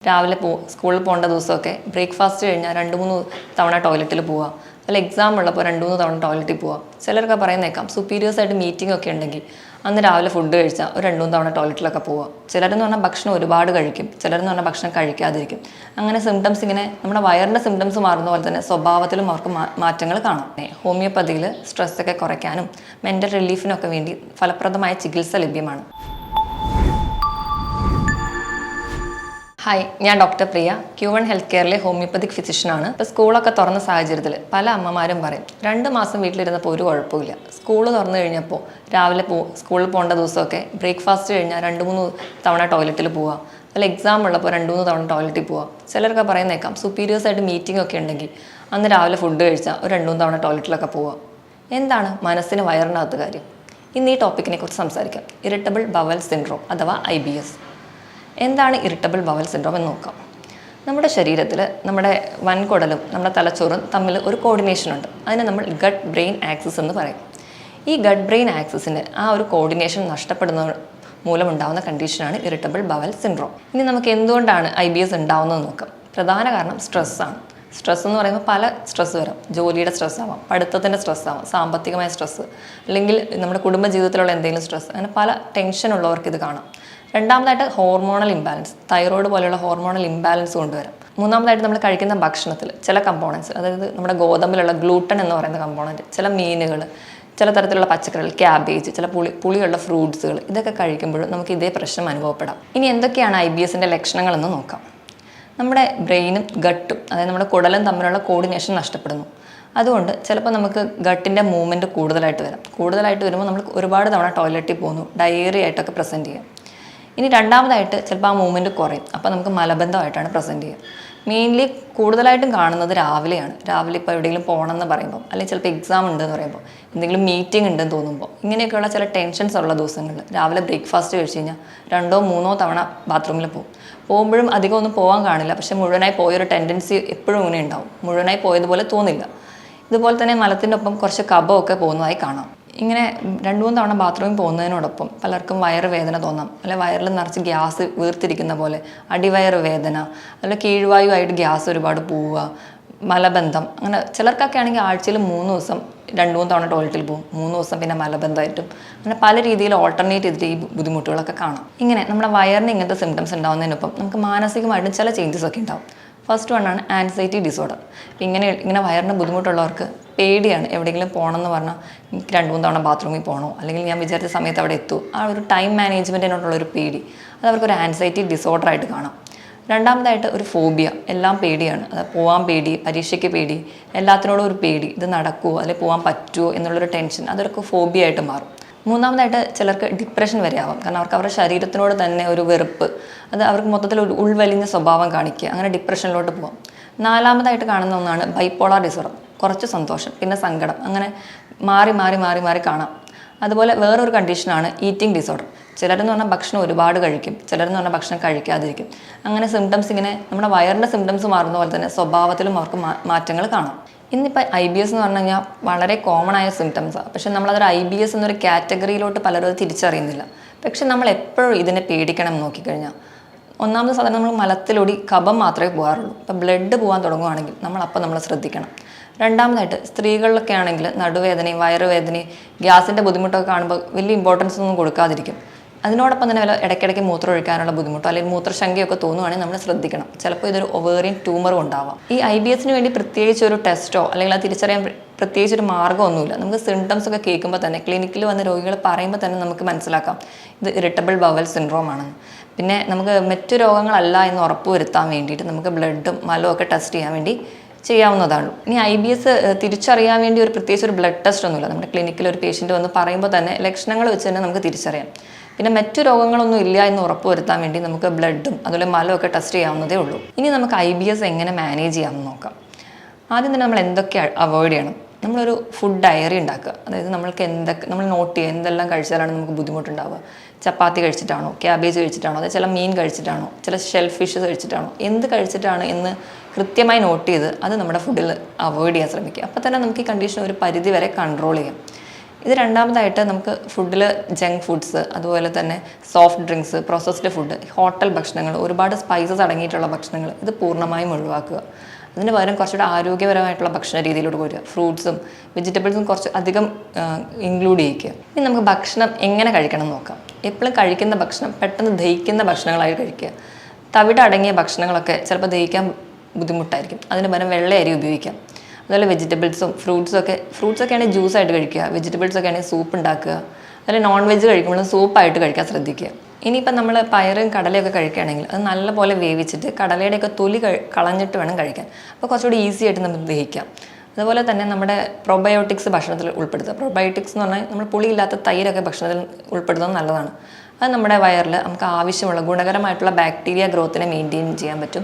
രാവിലെ സ്കൂളിൽ പോകേണ്ട ദിവസമൊക്കെ ബ്രേക്ക്ഫാസ്റ്റ് കഴിഞ്ഞാൽ 2-3 തവണ ടോയ്ലറ്റിൽ പോവുക, അല്ല എക്സാം ഉള്ളപ്പോൾ 2-3 തവണ ടോയ്ലറ്റിൽ പോവുക. ചിലർക്ക് പറയുന്നേക്കാം സുപ്പീരിയേഴ്സായിട്ട് മീറ്റിംഗ് ഒക്കെ ഉണ്ടെങ്കിൽ അന്ന് രാവിലെ ഫുഡ് കഴിച്ചാൽ ഒരു 2-3 തവണ ടോയ്ലറ്റിലൊക്കെ പോവുക. ചിലരെന്ന് പറഞ്ഞാൽ ഭക്ഷണം ഒരുപാട് കഴിക്കും, ചിലരെന്ന് പറഞ്ഞാൽ ഭക്ഷണം കഴിക്കാതിരിക്കും. അങ്ങനെ സിംറ്റംസ് ഇങ്ങനെ നമ്മുടെ വയറിൻ്റെ സിംറ്റംസ് മാറുന്ന പോലെ തന്നെ സ്വഭാവത്തിലും അവർക്ക് മാറ്റങ്ങൾ കാണാം. ഹോമിയോപ്പതിയിൽ സ്ട്രെസ്സൊക്കെ കുറയ്ക്കാനും മെൻ്റൽ റിലീഫിനൊക്കെ വേണ്ടി ഫലപ്രദമായ ചികിത്സ ലഭ്യമാണ്. ഹായ്, ഞാൻ ഡോക്ടർ പ്രിയ, Q1 ഹെൽത്ത് കെയറിലെ ഹോമിയോപ്പതിക് ഫിസിഷ്യനാണ്. ഇപ്പോൾ സ്കൂളൊക്കെ തുറന്ന സാഹചര്യത്തിൽ പല അമ്മമാരും പറയും 2 മാസം വീട്ടിലിരുന്നപ്പോൾ ഒരു കുഴപ്പമില്ല, സ്കൂള് തുറന്നു കഴിഞ്ഞപ്പോൾ രാവിലെ സ്കൂളിൽ പോകേണ്ട ദിവസമൊക്കെ ബ്രേക്ക്ഫാസ്റ്റ് കഴിഞ്ഞാൽ 2-3 തവണ ടോയ്ലറ്റിൽ പോവുക, അല്ല എക്സാം ഉള്ളപ്പോൾ 2-3 തവണ ടോയ്ലറ്റിൽ പോവുക. ചിലർക്ക് പറയുന്നേക്കാം സുപ്പീരിയേഴ്സായിട്ട് മീറ്റിംഗ് ഒക്കെ ഉണ്ടെങ്കിൽ അന്ന് രാവിലെ ഫുഡ് കഴിച്ചാൽ ഒരു 2-3 തവണ ടോയ്ലറ്റിലൊക്കെ പോവുക. എന്താണ് മനസ്സിന് വയറിനകത്ത് കാര്യം? ഇന്ന് ഈ ടോപ്പിക്കിനെ കുറിച്ച് സംസാരിക്കാം. ഇറിറ്റബിൾ ബവൽ സിൻഡ്രോം അഥവാ IBS. എന്താണ് ഇറിറ്റബിൾ ബവൽ സിൻഡ്രോം എന്ന് നോക്കാം. നമ്മുടെ ശരീരത്തിൽ നമ്മുടെ വൻകുടലും നമ്മുടെ തലച്ചോറും തമ്മിൽ ഒരു കോർഡിനേഷൻ ഉണ്ട്. അതിനെ നമ്മൾ ഗട്ട് ബ്രെയിൻ ആക്സിസ് എന്ന് പറയും. ഈ ഗട്ട് ബ്രെയിൻ ആക്സിസിന് ആ ഒരു കോർഡിനേഷൻ നഷ്ടപ്പെടുന്ന മൂലമുണ്ടാകുന്ന കണ്ടീഷനാണ് ഇറിറ്റബിൾ ബവൽ സിൻഡ്രോം. ഇനി നമുക്ക് എന്തുകൊണ്ടാണ് IBS ഉണ്ടാവുന്നത് നോക്കാം. പ്രധാന കാരണം സ്ട്രെസ്സാണ്. സ്ട്രെസ് എന്ന് പറയുമ്പോൾ പല സ്ട്രെസ് വരാം. ജോലിയുടെ സ്ട്രെസ് ആവാം, പഠിത്തത്തിൻ്റെ സ്ട്രെസ് ആവാം, സാമ്പത്തികമായ സ്ട്രെസ്, അല്ലെങ്കിൽ നമ്മുടെ കുടുംബജീവിതത്തിലുള്ള എന്തെങ്കിലും സ്ട്രെസ്, അങ്ങനെ പല ടെൻഷൻ ഉള്ളവർക്ക് ഇത് കാണാം. രണ്ടാമതായിട്ട് ഹോർമോണൽ ഇംബാലൻസ്, തൈറോയ്ഡ് പോലെയുള്ള ഹോർമോണൽ ഇംബാലൻസ് കൊണ്ടുവരാം. മൂന്നാമതായിട്ട് നമ്മൾ കഴിക്കുന്ന ഭക്ഷണത്തിൽ ചില കമ്പോണൻസ്, അതായത് നമ്മുടെ ഗോതമ്പിലുള്ള ഗ്ലൂട്ടൻ എന്ന് പറയുന്ന കമ്പോണൻറ്റ്, ചില മീനുകൾ, ചില തരത്തിലുള്ള പച്ചക്കറികൾ, ക്യാബേജ്, ചില പുളിയുള്ള ഫ്രൂട്ട്സുകൾ, ഇതൊക്കെ കഴിക്കുമ്പോഴും നമുക്ക് ഇതേ പ്രശ്നം അനുഭവപ്പെടാം. ഇനി എന്തൊക്കെയാണ് IBSൻ്റെ ലക്ഷണങ്ങളെന്ന് നോക്കാം. നമ്മുടെ ബ്രെയിനും ഗട്ടും, അതായത് നമ്മുടെ കുടലും തമ്മിലുള്ള കോർഡിനേഷൻ നഷ്ടപ്പെടുന്നു. അതുകൊണ്ട് ചിലപ്പോൾ നമുക്ക് ഗട്ടിൻ്റെ മൂവ്മെൻറ്റ് കൂടുതലായിട്ട് വരുമ്പോൾ നമ്മൾ ഒരുപാട് തവണ ടോയ്ലറ്റിൽ പോകുന്നു, ഡയറി ആയിട്ടൊക്കെ പ്രസൻറ്റ് ചെയ്യാം. ഇനി രണ്ടാമതായിട്ട് ചിലപ്പോൾ ആ മൂവ്മെൻറ്റ് കുറയും, അപ്പോൾ നമുക്ക് മലബന്ധമായിട്ടാണ് പ്രസൻറ്റ് ചെയ്യുക. മെയിൻലി കൂടുതലായിട്ടും കാണുന്നത് രാവിലെയാണ്. രാവിലെ ഇപ്പോൾ എവിടെയെങ്കിലും പോകണമെന്ന് പറയുമ്പോൾ, അല്ലെങ്കിൽ ചിലപ്പോൾ എക്സാം ഉണ്ടെന്ന് പറയുമ്പോൾ, എന്തെങ്കിലും മീറ്റിംഗ് ഉണ്ടെന്ന് തോന്നുമ്പോൾ, ഇങ്ങനെയൊക്കെയുള്ള ചില ടെൻഷൻസ് ഉള്ള ദിവസങ്ങളിൽ രാവിലെ ബ്രേക്ക്ഫാസ്റ്റ് കഴിച്ച് കഴിഞ്ഞാൽ 2-3 തവണ ബാത്റൂമിൽ പോകുമ്പോഴും അധികം ഒന്നും പോകാൻ കാണില്ല, പക്ഷേ മുഴുവനായി പോയൊരു ടെൻഡൻസി എപ്പോഴും ഇങ്ങനെ ഉണ്ടാവും. മുഴുവനായി പോയതുപോലെ തോന്നില്ല. ഇതുപോലെ തന്നെ മലത്തിൻ്റെ ഒപ്പം കുറച്ച് കഫമൊക്കെ പോകുന്നതായി കാണാം. ഇങ്ങനെ 2-3 തവണ ബാത്റൂമിൽ പോകുന്നതിനോടൊപ്പം പലർക്കും വയറ് വേദന തോന്നാം, അല്ലെങ്കിൽ വയറിൽ നിറച്ച് ഗ്യാസ് വീർത്തിരിക്കുന്ന പോലെ അടിവയറ് വേദന, അല്ലെങ്കിൽ കീഴ്വായുവായിട്ട് ഗ്യാസ് ഒരുപാട് പോവുക, മലബന്ധം. അങ്ങനെ ചിലർക്കൊക്കെ ആണെങ്കിൽ ആഴ്ചയിൽ 3 ദിവസം 2-3 തവണ ടോയ്ലറ്റിൽ പോകും, 3 ദിവസം പിന്നെ മലബന്ധമായിട്ടും, അങ്ങനെ പല രീതിയിൽ ഓൾട്ടർനേറ്റ് ചെയ്തിട്ട് ഈ ബുദ്ധിമുട്ടുകളൊക്കെ കാണാം. ഇങ്ങനെ നമ്മുടെ വയറിന് ഇങ്ങനത്തെ സിംറ്റംസ് ഉണ്ടാകുന്നതിനൊപ്പം നമുക്ക് മാനസികമായിട്ടും ചില ചേഞ്ചസ് ഒക്കെ ഉണ്ടാവും. ഫസ്റ്റ് വണ്ണാണ് ആൻസൈറ്റി ഡിസോർഡർ. ഇങ്ങനെ വയറിന് ബുദ്ധിമുട്ടുള്ളവർക്ക് പേടിയാണ്. എവിടെയെങ്കിലും പോകണമെന്ന് പറഞ്ഞാൽ എനിക്ക് 2-3 തവണ ബാത്റൂമിൽ പോകണോ, അല്ലെങ്കിൽ ഞാൻ വിചാരിച്ച സമയത്ത് അവിടെ എത്തും, ആ ഒരു ടൈം മാനേജ്മെൻറ്റിനോടുള്ളൊരു പേടി, അത് അവർക്കൊരു ആൻസൈറ്റി ഡിസോർഡറായിട്ട് കാണാം. രണ്ടാമതായിട്ട് ഒരു ഫോബിയ, എല്ലാം പേടിയാണ്. അത് പോകാൻ പേടി, പരീക്ഷയ്ക്ക് പേടി, എല്ലാത്തിനോടും ഒരു പേടി, ഇത് നടക്കുമോ അല്ലെങ്കിൽ പോകാൻ പറ്റുമോ എന്നുള്ളൊരു ടെൻഷൻ, അതൊക്കെ ഫോബിയ ആയിട്ട് മാറും. മൂന്നാമതായിട്ട് ചിലർക്ക് ഡിപ്രഷൻ വരെ ആവാം, കാരണം അവർക്ക് അവരുടെ ശരീരത്തിനോട് തന്നെ ഒരു വെറുപ്പ്, അത് അവർക്ക് മൊത്തത്തിൽ ഒരു ഉൾവലിഞ്ഞ സ്വഭാവം കാണിക്കുക, അങ്ങനെ ഡിപ്രഷനിലോട്ട് പോകാം. നാലാമതായിട്ട് കാണുന്ന ഒന്നാണ് ബൈപ്പോളാർ ഡിസോർഡർ. കുറച്ച് സന്തോഷം പിന്നെ സങ്കടം, അങ്ങനെ മാറി മാറി മാറി മാറി കാണാം. അതുപോലെ വേറൊരു കണ്ടീഷനാണ് ഈറ്റിംഗ് ഡിസോർഡർ. ചിലരെന്ന് പറഞ്ഞാൽ ഭക്ഷണം ഒരുപാട് കഴിക്കും, ചിലരെന്ന് പറഞ്ഞാൽ ഭക്ഷണം കഴിക്കാതിരിക്കും. അങ്ങനെ സിംറ്റംസ് ഇങ്ങനെ നമ്മുടെ വയറിൻ്റെ സിംറ്റംസ് മാറുന്ന പോലെ തന്നെ സ്വഭാവത്തിലും അവർക്ക് മാറ്റങ്ങൾ കാണാം. ഇന്നിപ്പോൾ IBS എന്ന് പറഞ്ഞു കഴിഞ്ഞാൽ വളരെ കോമൺ ആയ സിംറ്റംസാണ്. പക്ഷെ നമ്മളതൊരു IBS എന്നൊരു കാറ്റഗറിയിലോട്ട് പലരും അത് തിരിച്ചറിയുന്നില്ല. പക്ഷെ നമ്മൾ എപ്പോഴും ഇതിനെ പേടിക്കണം എന്ന് നോക്കിക്കഴിഞ്ഞാൽ, ഒന്നാമത് സാധാരണ നമ്മൾ മലത്തിലൂടെ കഫം മാത്രമേ പോകാറുള്ളൂ. ഇപ്പോൾ ബ്ലഡ് പോകാൻ തുടങ്ങുകയാണെങ്കിൽ നമ്മൾ ശ്രദ്ധിക്കണം. രണ്ടാമതായിട്ട് സ്ത്രീകളിലൊക്കെ ആണെങ്കിൽ നടുവേദനയും വയറുവേദനയും ഗ്യാസിൻ്റെ ബുദ്ധിമുട്ടൊക്കെ കാണുമ്പോൾ വലിയ ഇമ്പോർട്ടൻസ് ഒന്നും കൊടുക്കാതിരിക്കും. അതിനോടൊപ്പം തന്നെ ഇടയ്ക്കിടയ്ക്ക് മൂത്രം ഒഴിക്കാനുള്ള ബുദ്ധിമുട്ടോ അല്ലെങ്കിൽ മൂത്രശങ്കയൊക്കെ തോന്നുവാണെങ്കിൽ നമ്മൾ ശ്രദ്ധിക്കണം. ചിലപ്പോൾ ഇതൊരു ഒവേറിയൻ ട്യൂമറും ഉണ്ടാവാം. ഈ IBSന് വേണ്ടി പ്രത്യേകിച്ച് ഒരു ടെസ്റ്റോ അല്ലെങ്കിൽ അത് തിരിച്ചറിയാൻ പ്രത്യേകിച്ച് ഒരു മാർഗ്ഗമൊന്നുമില്ല. നമുക്ക് സിംറ്റംസ് ഒക്കെ കേൾക്കുമ്പോൾ തന്നെ, ക്ലിനിക്കിൽ വന്ന രോഗികൾ പറയുമ്പോൾ തന്നെ നമുക്ക് മനസ്സിലാക്കാം ഇത് ഇറിറ്റബിൾ ബവൽ സിൻഡ്രോം ആണെന്ന്. പിന്നെ നമുക്ക് മറ്റു രോഗങ്ങളല്ല എന്ന് ഉറപ്പുവരുത്താൻ വേണ്ടിയിട്ട് നമുക്ക് ബ്ലഡും മലവും ഒക്കെ ടെസ്റ്റ് ചെയ്യാൻ വേണ്ടി ചെയ്യാവുന്നതാണ്. ഇനി IBS തിരിച്ചറിയാൻ വേണ്ടി പ്രത്യേകിച്ച് ഒരു ബ്ലഡ് ടെസ്റ്റ് ഒന്നുമില്ല. നമ്മുടെ ക്ലിനിക്കിൽ ഒരു പേഷ്യൻ്റ് വന്ന് പറയുമ്പോൾ തന്നെ ലക്ഷണങ്ങൾ വെച്ച് തന്നെ നമുക്ക് തിരിച്ചറിയാം. പിന്നെ മറ്റു രോഗങ്ങളൊന്നും ഇല്ല എന്ന് ഉറപ്പുവരുത്താൻ വേണ്ടി നമുക്ക് ബ്ലഡും അതുപോലെ മലമൊക്കെ ടെസ്റ്റ് ചെയ്യാവുന്നതേ ഉള്ളൂ. ഇനി നമുക്ക് IBS എങ്ങനെ മാനേജ് ചെയ്യാമെന്ന് നോക്കാം. ആദ്യം തന്നെ നമ്മൾ എന്തൊക്കെ അവോയ്ഡ് ചെയ്യണം. നമ്മളൊരു ഫുഡ് ഡയറി ഉണ്ടാക്കുക. അതായത് നമ്മൾ നോട്ട് ചെയ്യുക എന്തെല്ലാം കഴിച്ചാലാണ് നമുക്ക് ബുദ്ധിമുട്ടുണ്ടാവുക. ചപ്പാത്തി കഴിച്ചിട്ടാണോ, ക്യാബേജ് കഴിച്ചിട്ടാണോ, അതായത് ചില മീൻ കഴിച്ചിട്ടാണോ, ചില ഷെൽ ഫിഷ് കഴിച്ചിട്ടാണോ, എന്ത് കഴിച്ചിട്ടാണ് എന്ന് കൃത്യമായി നോട്ട് ചെയ്ത് അത് നമ്മുടെ ഫുഡിൽ അവോയ്ഡ് ചെയ്യാൻ ശ്രമിക്കുക. അപ്പോൾ തന്നെ നമുക്ക് ഈ കണ്ടീഷൻ ഒരു പരിധി വരെ കൺട്രോൾ ചെയ്യാം. ഇത് രണ്ടാമതായിട്ട് നമുക്ക് ഫുഡിൽ ജങ്ക് ഫുഡ്സ്, അതുപോലെ തന്നെ soft drinks, processed food, hotel ഭക്ഷണങ്ങൾ, ഒരുപാട് സ്പൈസസ് അടങ്ങിയിട്ടുള്ള ഭക്ഷണങ്ങൾ ഇത് പൂർണ്ണമായും ഒഴിവാക്കുക. അതിന് പകരം കുറച്ചുകൂടെ ആരോഗ്യപരമായിട്ടുള്ള ഭക്ഷണ രീതിയിലൂടെ വരിക. ഫ്രൂട്ട്സും വെജിറ്റബിൾസും കുറച്ച് അധികം ഇൻക്ലൂഡ് ചെയ്യിക്കുക. ഇനി നമുക്ക് ഭക്ഷണം എങ്ങനെ കഴിക്കണം എന്ന് നോക്കാം. എപ്പോഴും കഴിക്കുന്ന ഭക്ഷണം പെട്ടെന്ന് ദഹിക്കുന്ന ഭക്ഷണങ്ങളായി കഴിക്കുക. തവിട് അടങ്ങിയ ഭക്ഷണങ്ങളൊക്കെ ചിലപ്പോൾ ദഹിക്കാൻ ബുദ്ധിമുട്ടായിരിക്കും. അതിന് പകരം വെള്ള അരി ഉപയോഗിക്കാം. അതുപോലെ വെജിറ്റബിൾസും ഫ്രൂട്ട്സൊക്കെ ആണെങ്കിൽ ജ്യൂസായിട്ട് കഴിക്കുക. വെജിറ്റബിൾസൊക്കെ ആണെങ്കിൽ സൂപ്പ് ഉണ്ടാക്കുക. അതുപോലെ നോൺ വെജ് കഴിക്കുമ്പോഴും സൂപ്പായിട്ട് കഴിക്കാൻ ശ്രദ്ധിക്കുക. ഇനിയിപ്പം നമ്മൾ പയറും കടലയൊക്കെ കഴിക്കുകയാണെങ്കിൽ അത് നല്ലപോലെ വേവിച്ചിട്ട് കടലയുടെയൊക്കെ തൊലി കളഞ്ഞിട്ട് വേണം കഴിക്കാൻ. അപ്പോൾ കുറച്ചുകൂടി ഈസി ആയിട്ട് നമുക്ക് ദഹിക്കാം. അതുപോലെ തന്നെ നമ്മുടെ പ്രൊബയോട്ടിക്സ് ഭക്ഷണത്തിൽ ഉൾപ്പെടുത്തുക. പ്രൊബയോട്ടിക്സ് എന്ന് പറഞ്ഞാൽ നമ്മൾ പുളിയില്ലാത്ത തൈരൊക്കെ ഭക്ഷണത്തിൽ ഉൾപ്പെടുത്തുന്നത് നല്ലതാണ്. അത് നമ്മുടെ വയറിൽ നമുക്ക് ആവശ്യമുള്ള ഗുണകരമായിട്ടുള്ള ബാക്ടീരിയ ഗ്രോത്തിനെ മെയിൻറ്റെയിൻ ചെയ്യാൻ പറ്റും.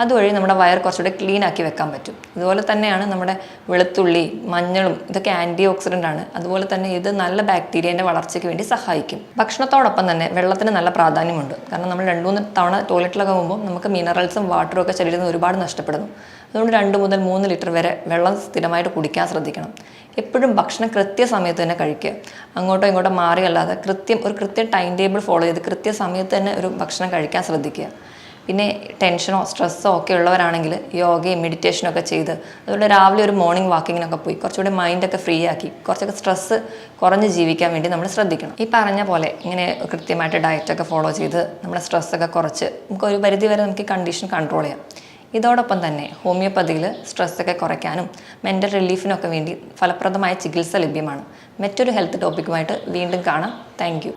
അതുവഴി നമ്മുടെ വയർ കുറച്ചുകൂടി ക്ലീൻ ആക്കി വെക്കാൻ പറ്റും. അതുപോലെ തന്നെയാണ് നമ്മുടെ വെളുത്തുള്ളി, മഞ്ഞളും ഇതൊക്കെ ആൻറ്റി ഓക്സിഡൻ്റ് ആണ്. അതുപോലെ തന്നെ ഇത് നല്ല ബാക്ടീരിയേൻ്റെ വളർച്ചയ്ക്ക് വേണ്ടി സഹായിക്കും. ഭക്ഷണത്തോടൊപ്പം തന്നെ വെള്ളത്തിന് നല്ല പ്രാധാന്യമുണ്ട്. കാരണം നമ്മൾ 2-3 തവണ ടോയ്ലറ്റിലൊക്കെ പോകുമ്പോൾ നമുക്ക് മിനറൽസും വാട്ടറും ഒക്കെ ശരീരത്തിൽ നിന്ന് ഒരുപാട് നഷ്ടപ്പെടുന്നു. അതുകൊണ്ട് 2 മുതൽ 3 ലിറ്റർ വരെ വെള്ളം സ്ഥിരമായിട്ട് കുടിക്കാൻ ശ്രദ്ധിക്കണം. എപ്പോഴും ഭക്ഷണം കൃത്യസമയത്ത് തന്നെ കഴിക്കുക. അങ്ങോട്ടോ ഇങ്ങോട്ടോ മാറിയല്ലാതെ ഒരു കൃത്യ ടൈം ടേബിൾ ഫോളോ ചെയ്ത് കൃത്യസമയത്ത് തന്നെ ഒരു ഭക്ഷണം കഴിക്കാൻ ശ്രദ്ധിക്കുക. പിന്നെ ടെൻഷനോ സ്ട്രെസ്സോ ഒക്കെ ഉള്ളവരാണെങ്കിൽ യോഗയും മെഡിറ്റേഷനും ഒക്കെ ചെയ്ത്, അതുപോലെ രാവിലെ ഒരു മോർണിംഗ് വാക്കിങ്ങിനൊക്കെ പോയി കുറച്ചുകൂടി മൈൻഡൊക്കെ ഫ്രീ ആക്കി കുറച്ചൊക്കെ സ്ട്രെസ്സ് കുറഞ്ഞ് ജീവിക്കാൻ വേണ്ടി നമ്മൾ ശ്രദ്ധിക്കണം. ഈ പറഞ്ഞ പോലെ ഇങ്ങനെ കൃത്യമായിട്ട് ഡയറ്റൊക്കെ ഫോളോ ചെയ്ത് നമ്മുടെ സ്ട്രെസ്സൊക്കെ കുറച്ച് നമുക്ക് ഒരു പരിധി വരെ നമുക്ക് ഈ കണ്ടീഷൻ കൺട്രോൾ ചെയ്യാം. ഇതോടൊപ്പം തന്നെ ഹോമിയോപ്പതിയിൽ സ്ട്രെസ്സൊക്കെ കുറയ്ക്കാനും മെൻ്റൽ റിലീഫിനൊക്കെ വേണ്ടി ഫലപ്രദമായ ചികിത്സ ലഭ്യമാണ്. മറ്റൊരു ഹെൽത്ത് ടോപ്പിക്കുമായിട്ട് വീണ്ടും കാണാം. Thank you.